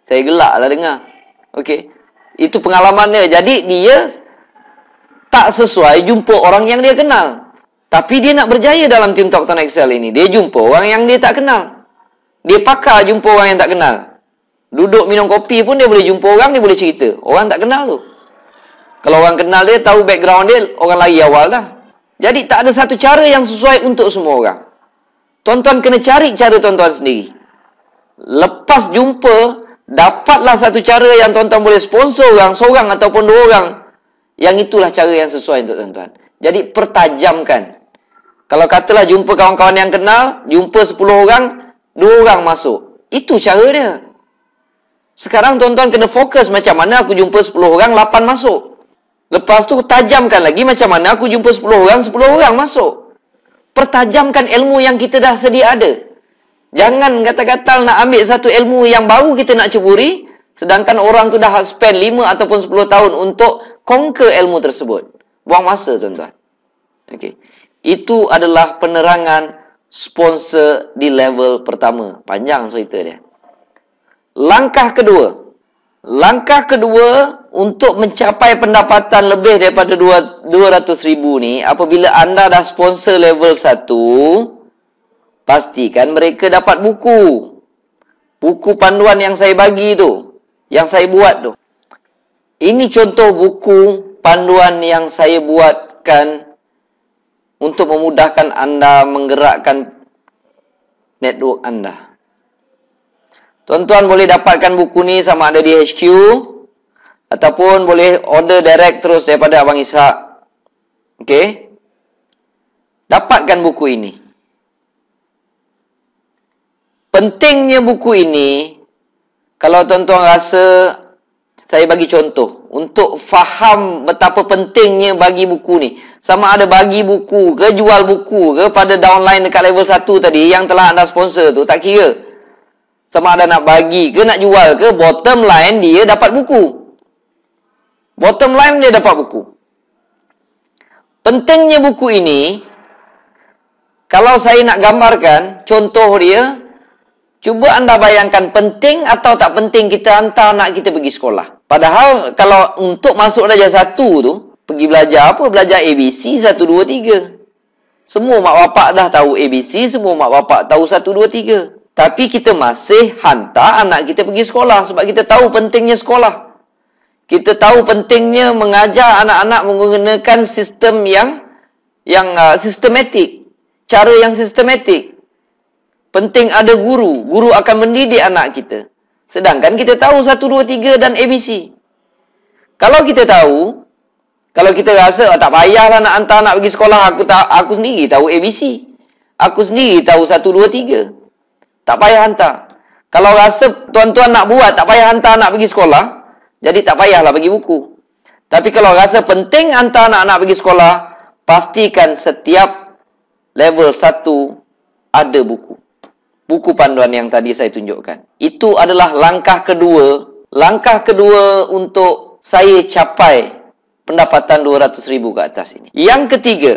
Saya gelak lah dengar. Okey. Itu pengalaman dia. Jadi, dia tak sesuai jumpa orang yang dia kenal. Tapi dia nak berjaya dalam Team Talk Tuan Excel ini. Dia jumpa orang yang dia tak kenal. Dia pakar jumpa orang yang tak kenal. Duduk minum kopi pun dia boleh jumpa orang, dia boleh cerita. Orang tak kenal tu. Kalau orang kenal dia, tahu background dia, orang lari awal dah. Jadi tak ada satu cara yang sesuai untuk semua orang. Tuan-tuan kena cari cara tuan-tuan sendiri. Lepas jumpa, dapatlah satu cara yang tuan-tuan boleh sponsor orang, seorang ataupun dua orang. Yang itulah cara yang sesuai untuk tuan-tuan. Jadi pertajamkan. Kalau katalah jumpa kawan-kawan yang kenal, jumpa 10 orang, 2 orang masuk. Itu cara dia. Sekarang tuan-tuan kena fokus macam mana aku jumpa 10 orang, 8 masuk. Lepas tu tajamkan lagi macam mana aku jumpa 10 orang, 10 orang masuk. Pertajamkan ilmu yang kita dah sedia ada. Jangan kata-kata nak ambil satu ilmu yang baru kita nak ceburi, sedangkan orang tu dah spend 5 ataupun 10 tahun untuk conquer ilmu tersebut. Buang masa tuan-tuan. Okey. Itu adalah penerangan sponsor di level pertama. Panjang cerita dia. Langkah kedua. Langkah kedua untuk mencapai pendapatan lebih daripada 200,000 ni, apabila anda dah sponsor level 1, pastikan mereka dapat buku. Buku panduan yang saya bagi tu. Yang saya buat tu. Ini contoh buku panduan yang saya buatkan untuk memudahkan anda menggerakkan network anda. Tuan-tuan boleh dapatkan buku ni sama ada di HQ ataupun boleh order direct terus daripada Abang Ishak. Okey? Dapatkan buku ini. Pentingnya buku ini, kalau tuan-tuan rasa, saya bagi contoh untuk faham betapa pentingnya bagi buku ni. Sama ada bagi buku ke, jual buku ke pada downline dekat level 1 tadi yang telah anda sponsor tu, tak kira. Sama ada nak bagi ke, nak jual ke, bottom line dia dapat buku. Bottom line dia dapat buku. Pentingnya buku ini, kalau saya nak gambarkan contoh dia, cuba anda bayangkan penting atau tak penting kita hantar anak kita pergi sekolah. Padahal kalau untuk masuk darjah 1 tu, pergi belajar apa? Belajar ABC 1, 2, 3. Semua mak bapak dah tahu ABC, semua mak bapak tahu 1, 2, 3. Tapi kita masih hantar anak kita pergi sekolah sebab kita tahu pentingnya sekolah. Kita tahu pentingnya mengajar anak-anak menggunakan sistem yang sistematik. Cara yang sistematik. Penting ada guru. Guru akan mendidik anak kita. Sedangkan kita tahu 1, 2, 3 dan ABC. Kalau kita tahu, kalau kita rasa tak payahlah nak hantar anak pergi sekolah, aku sendiri tahu ABC. Aku sendiri tahu 1, 2, 3. Tak payah hantar. Kalau rasa tuan-tuan nak buat, tak payah hantar anak pergi sekolah, jadi tak payahlah bagi buku. Tapi kalau rasa penting hantar anak-anak pergi sekolah, pastikan setiap level 1 ada buku. Buku panduan yang tadi saya tunjukkan. Itu adalah langkah kedua. Langkah kedua untuk saya capai pendapatan 200,000 ke atas ini. Yang ketiga.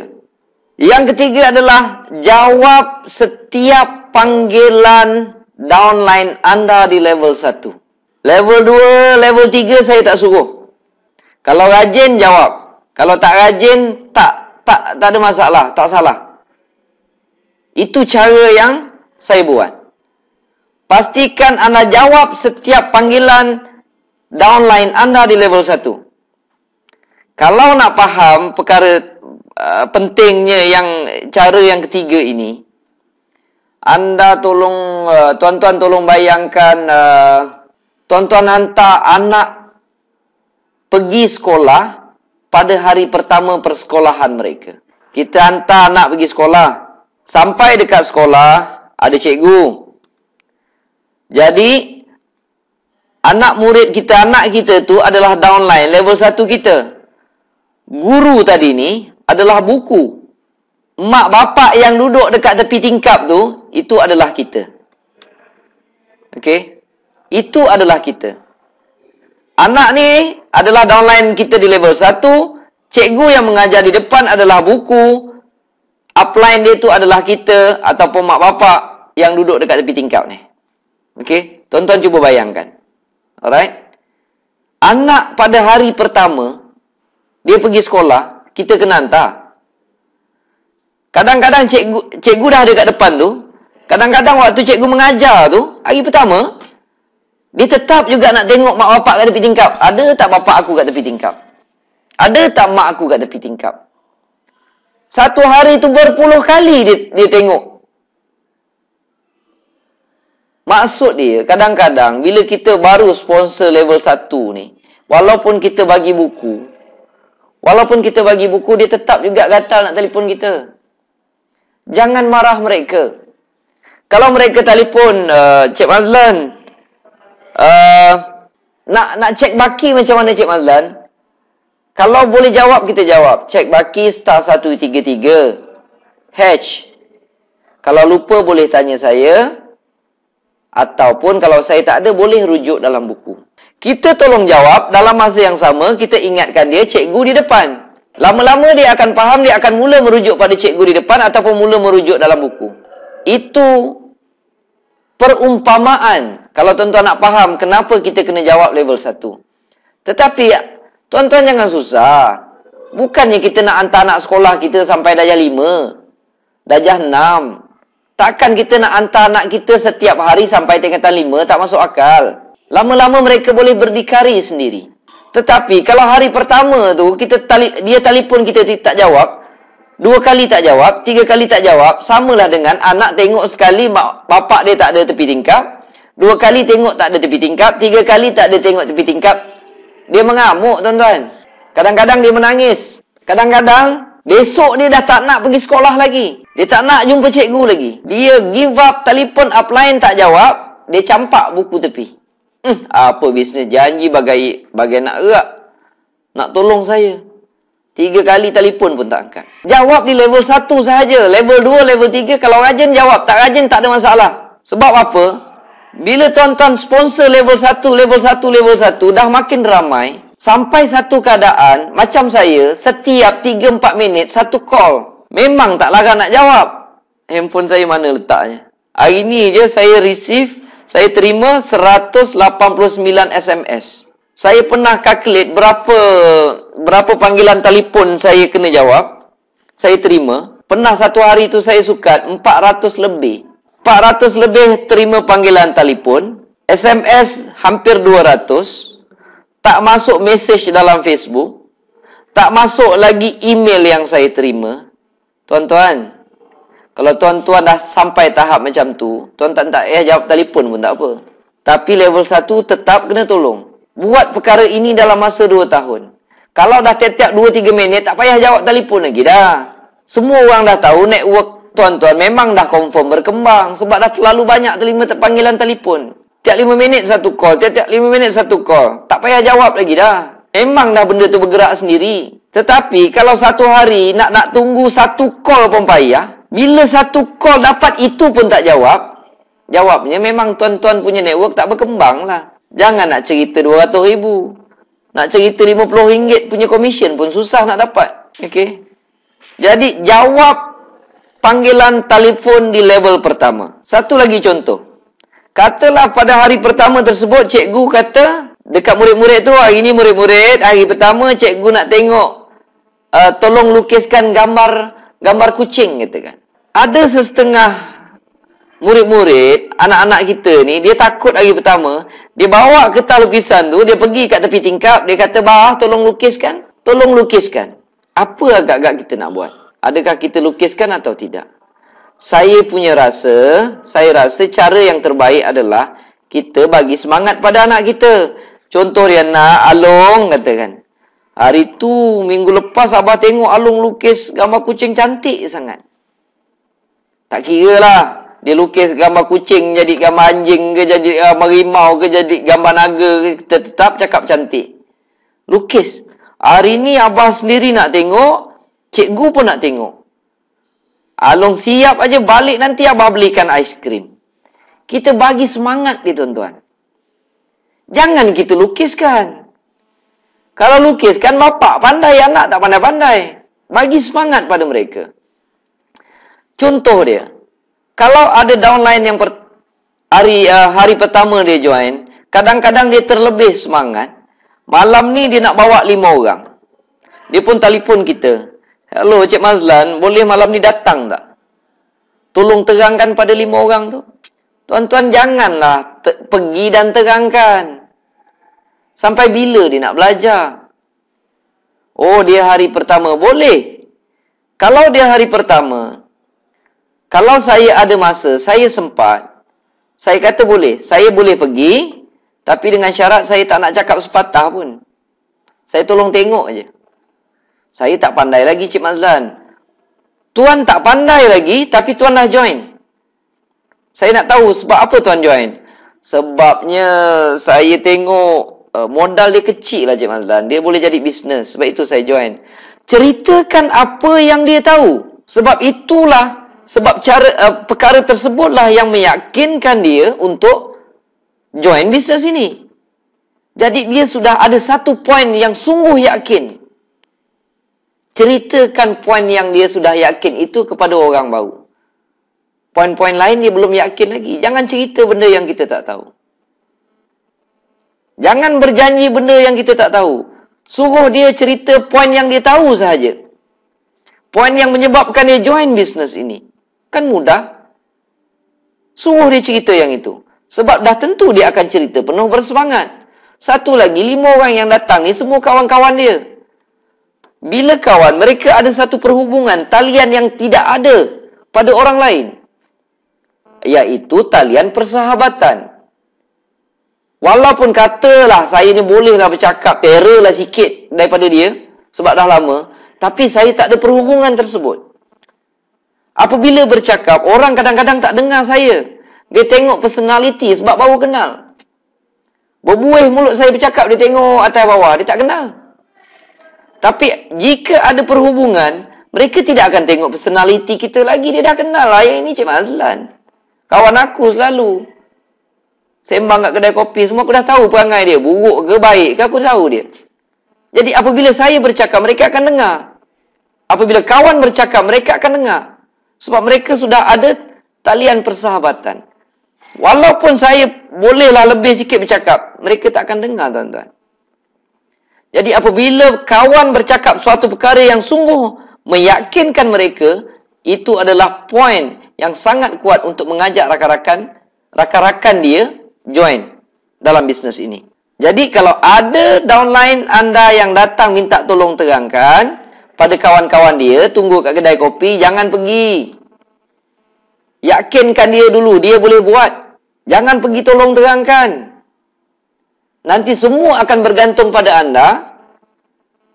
Yang ketiga adalah jawab setiap panggilan downline anda di level 1. Level 2, level 3 saya tak suruh. Kalau rajin, jawab. Kalau tak rajin, tak ada masalah. Tak salah. Itu cara yang saya buat. Pastikan anda jawab setiap panggilan downline anda di level 1. Kalau nak faham perkara pentingnya yang cara yang ketiga ini, anda tuan-tuan tolong bayangkan, tuan-tuan hantar anak pergi sekolah pada hari pertama persekolahan mereka. Kita hantar anak pergi sekolah. Sampai dekat sekolah, ada cikgu. Jadi, anak kita tu adalah downline level 1 kita. Guru tadi ni adalah buku. Mak bapak yang duduk dekat tepi tingkap tu, itu adalah kita. Okey? Itu adalah kita. Anak ni adalah downline kita di level 1. Cikgu yang mengajar di depan adalah buku. Upline dia tu adalah kita ataupun mak bapak yang duduk dekat tepi tingkap ni. Okey? Tuan-tuan cuba bayangkan. Alright? Anak pada hari pertama, dia pergi sekolah, kita kena hantar. Kadang-kadang cikgu dah dekat depan tu. Kadang-kadang waktu cikgu mengajar tu, hari pertama, dia tetap juga nak tengok mak bapak kat tepi tingkap. Ada tak bapak aku kat tepi tingkap? Ada tak mak aku kat tepi tingkap? Satu hari tu berpuluh kali dia tengok. Maksud dia, kadang-kadang bila kita baru sponsor level 1 ni, walaupun kita bagi buku, dia tetap juga gatal nak telefon kita. Jangan marah mereka. Kalau mereka telefon, Cik Mazlan, nak cek baki macam mana Cik Mazlan? Kalau boleh jawab, kita jawab. Cek baki star 133 hash. Kalau lupa boleh tanya saya. Ataupun kalau saya tak ada, boleh rujuk dalam buku. Kita tolong jawab, dalam masa yang sama, kita ingatkan dia cikgu di depan. Lama-lama dia akan faham, dia akan mula merujuk pada cikgu di depan ataupun mula merujuk dalam buku. Itu perumpamaan. Kalau tuan-tuan nak faham kenapa kita kena jawab level 1. Tetapi, tuan-tuan jangan susah. Bukannya kita nak hantar anak sekolah kita sampai darjah 5, darjah 6. Takkan kita nak hantar anak kita setiap hari sampai tingkatan 5, tak masuk akal. Lama-lama mereka boleh berdikari sendiri. Tetapi kalau hari pertama tu dia telefon kita tak jawab, 2 kali tak jawab, 3 kali tak jawab, samalah dengan anak tengok sekali bapak dia tak ada tepi tingkap, 2 kali tengok tak ada tepi tingkap, 3 kali tak ada tengok tepi tingkap. Dia mengamuk, tuan-tuan. Kadang-kadang dia menangis. Kadang-kadang besok dia dah tak nak pergi sekolah lagi. Dia tak nak jumpa cikgu lagi. Dia give up, telefon upline tak jawab, dia campak buku tepi. Apa bisnes janji bagai nak erak. Nak tolong saya. 3 kali telefon pun tak angkat. Jawab di level 1 sahaja. Level 2, level 3, kalau rajin jawab. Tak rajin tak ada masalah. Sebab apa? Bila tuan-tuan sponsor level 1, level 1, level 1, dah makin ramai. Sampai satu keadaan, macam saya, setiap 3-4 minit, satu call. Memang tak larang nak jawab. Handphone saya mana letaknya? Hari ni je saya terima 189 SMS. Saya pernah calculate berapa panggilan telefon saya kena jawab. Saya terima. Pernah satu hari tu saya sukat 400 lebih. 400 lebih terima panggilan telefon. SMS hampir 200. Tak masuk message dalam Facebook. Tak masuk lagi email yang saya terima. Tuan-tuan, kalau tuan-tuan dah sampai tahap macam tu, tuan-tuan tak payah jawab telefon pun tak apa. Tapi level 1 tetap kena tolong. Buat perkara ini dalam masa 2 tahun. Kalau dah tiap-tiap 2-3 minit, tak payah jawab telefon lagi dah. Semua orang dah tahu network tuan-tuan memang dah confirm berkembang. Sebab dah terlalu banyak terima panggilan telefon. Tiap 5 minit satu call, tiap-tiap 5 minit satu call. Tak payah jawab lagi dah. Memang dah benda tu bergerak sendiri. Tetapi kalau satu hari nak tunggu satu call pun payah. Bila satu call dapat itu pun tak jawab. Jawabnya memang tuan-tuan punya network tak berkembang lah. Jangan nak cerita 200,000. Nak cerita RM50 punya komisen pun susah nak dapat. Okey. Jadi jawab panggilan telefon di level pertama. Satu lagi contoh. Katalah pada hari pertama tersebut cikgu kata dekat murid-murid tu, hari ni murid-murid, hari pertama cikgu nak tengok tolong lukiskan gambar kucing katakan. Ada sesetengah murid-murid, anak-anak kita ni, dia takut hari pertama, dia bawa kertas lukisan tu, dia pergi kat tepi tingkap, dia kata, "Bah, tolong lukiskan." Tolong lukiskan. Apa agak-agak kita nak buat? Adakah kita lukiskan atau tidak? Saya rasa cara yang terbaik adalah kita bagi semangat pada anak kita. Contoh dia nak Along katakan. Hari tu, minggu lepas Abah tengok Alung lukis gambar kucing cantik sangat. Tak kira lah. Dia lukis gambar kucing jadi gambar anjing ke, jadi gambar rimau ke, jadi gambar naga ke. Kita tetap cakap cantik. Lukis. Hari ni Abah sendiri nak tengok. Cikgu pun nak tengok. Alung siap aja balik nanti Abah belikan aiskrim. Kita bagi semangat dia tuan-tuan. Jangan kita lukiskan. Kalau lukiskan bapak pandai, anak tak pandai-pandai. Bagi semangat pada mereka. Contoh dia. Kalau ada downline yang hari pertama dia join, kadang-kadang dia terlebih semangat. Malam ni dia nak bawa 5 orang. Dia pun telefon kita. Hello Cik Mazlan, boleh malam ni datang tak? Tolong terangkan pada 5 orang tu. Tuan-tuan janganlah pergi dan terangkan. Sampai bila dia nak belajar? Oh, dia hari pertama. Boleh. Kalau dia hari pertama, kalau saya ada masa, saya sempat, saya kata boleh. Saya boleh pergi, tapi dengan syarat saya tak nak cakap sepatah pun. Saya tolong tengok je. Saya tak pandai lagi, Cik Mazlan. Tuan tak pandai lagi, tapi Tuan dah join. Saya nak tahu sebab apa Tuan join. Sebabnya saya tengok modal dia kecil lah, Cik Mazlan. Dia boleh jadi bisnes. Sebab itu saya join. Ceritakan apa yang dia tahu. Sebab itulah, sebab perkara tersebutlah yang meyakinkan dia untuk join bisnes ini. Jadi dia sudah ada satu poin yang sungguh yakin. Ceritakan poin yang dia sudah yakin itu kepada orang baru. Poin-poin lain dia belum yakin lagi. Jangan cerita benda yang kita tak tahu. Jangan berjanji benda yang kita tak tahu. Suruh dia cerita poin yang dia tahu sahaja. Poin yang menyebabkan dia join bisnes ini. Kan mudah. Suruh dia cerita yang itu. Sebab dah tentu dia akan cerita penuh bersemangat. Satu lagi, 5 orang yang datang ni semua kawan-kawan dia. Bila kawan, mereka ada satu perhubungan, talian yang tidak ada pada orang lain. Iaitu talian persahabatan. Walaupun katalah saya ni bolehlah bercakap, terrorlah sikit daripada dia, sebab dah lama, tapi saya tak ada perhubungan tersebut. Apabila bercakap, orang kadang-kadang tak dengar saya. Dia tengok personality sebab baru kenal. Berbuih mulut saya bercakap, dia tengok atas bawah, dia tak kenal. Tapi jika ada perhubungan, mereka tidak akan tengok personality kita lagi. Dia dah kenal lah, yang ini Cik Mazlan. Kawan aku selalu. Sembang kat kedai kopi, semua aku dah tahu perangai dia. Buruk ke baik ke, aku tahu dia. Jadi apabila saya bercakap, mereka akan dengar. Apabila kawan bercakap, mereka akan dengar. Sebab mereka sudah ada talian persahabatan. Walaupun saya bolehlah lebih sikit bercakap, mereka tak akan dengar, tuan-tuan. Jadi apabila kawan bercakap suatu perkara yang sungguh meyakinkan mereka, itu adalah poin yang sangat kuat untuk mengajak rakan-rakan dia join dalam bisnes ini. Jadi kalau ada downline anda yang datang minta tolong terangkan pada kawan-kawan dia, tunggu kat kedai kopi, jangan pergi. Yakinkan dia dulu, dia boleh buat. Jangan pergi tolong terangkan. Nanti semua akan bergantung pada anda.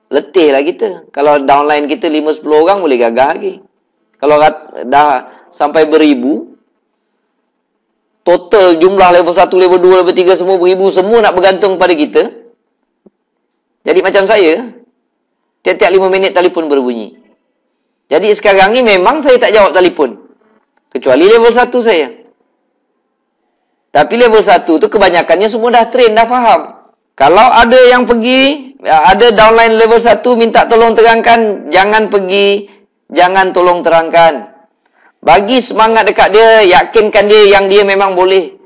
Letihlah kita. Kalau downline kita 5-10 orang boleh gagah lagi. Kalau dah sampai beribu, total jumlah level 1, level 2, level 3 semua beribu, semua nak bergantung pada kita. Jadi macam saya, tiap-tiap 5 minit telefon berbunyi. Jadi sekarang ni memang saya tak jawab telefon. Kecuali level 1 saya. Tapi level 1 tu kebanyakannya semua dah train, dah faham. Kalau ada yang pergi, ada downline level 1 minta tolong terangkan, jangan pergi, jangan tolong terangkan. Bagi semangat dekat dia, yakinkan dia yang dia memang boleh.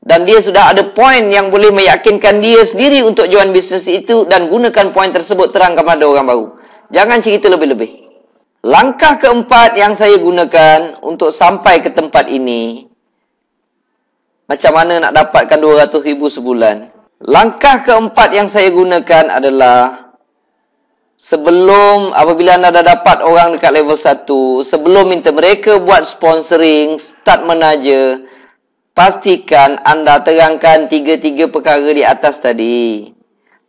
Dan dia sudah ada poin yang boleh meyakinkan dia sendiri untuk join bisnes itu dan gunakan poin tersebut terang kepada orang baru. Jangan cerita lebih-lebih. Langkah keempat yang saya gunakan untuk sampai ke tempat ini, macam mana nak dapatkan 200,000 sebulan. Langkah keempat yang saya gunakan adalah sebelum, apabila anda dah dapat orang dekat level 1, sebelum minta mereka buat sponsoring, start menaja, pastikan anda terangkan 3 perkara di atas tadi.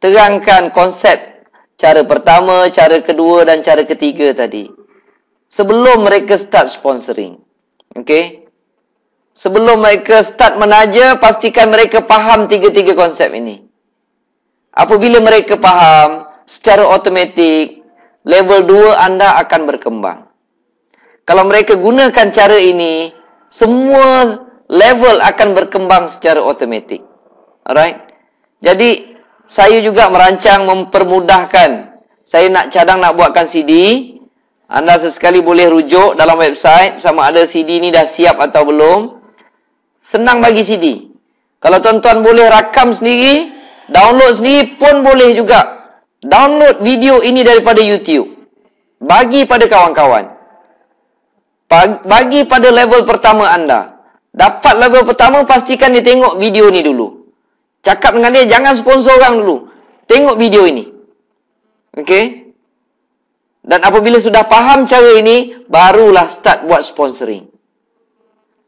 Terangkan konsep Cara pertama, cara kedua dan cara ketiga tadi. Sebelum mereka start sponsoring. Okey? Sebelum mereka start menaja, pastikan mereka faham tiga-tiga konsep ini. Apabila mereka faham, secara automatik, level 2 anda akan berkembang. Kalau mereka gunakan cara ini, semua level akan berkembang secara automatik. Alright? Jadi, saya juga merancang mempermudahkan. Saya nak cadang nak buatkan CD. Anda sesekali boleh rujuk dalam website sama ada CD ni dah siap atau belum. Senang bagi CD. Kalau tuan-tuan boleh rakam sendiri, download sendiri pun boleh juga. Download video ini daripada YouTube. Bagi pada kawan-kawan. Bagi pada level pertama anda. Dapat level pertama, pastikan dia tengok video ni dulu. Cakap dengan dia, jangan sponsor orang dulu. Tengok video ini. Okey? Dan apabila sudah faham cara ini, barulah start buat sponsoring.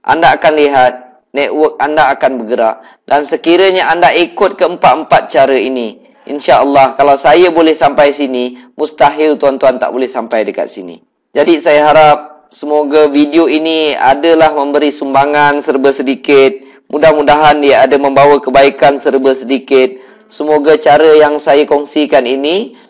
Anda akan lihat, network anda akan bergerak. Dan sekiranya anda ikut keempat-empat cara ini, insya-Allah, kalau saya boleh sampai sini, mustahil tuan-tuan tak boleh sampai dekat sini. Jadi saya harap, semoga video ini adalah memberi sumbangan serba sedikit. Mudah-mudahan dia ada membawa kebaikan serba sedikit. Semoga cara yang saya kongsikan ini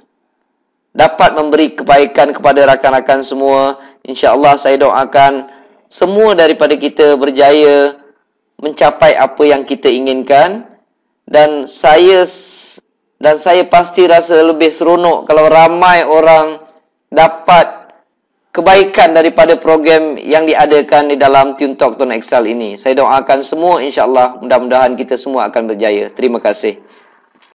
dapat memberi kebaikan kepada rakan-rakan semua. InsyaAllah saya doakan semua daripada kita berjaya mencapai apa yang kita inginkan. Dan saya pasti rasa lebih seronok kalau ramai orang dapat kebaikan daripada program yang diadakan di dalam Tune Talk Tone Excel ini. Saya doakan semua, insya-Allah, mudah-mudahan kita semua akan berjaya. Terima kasih.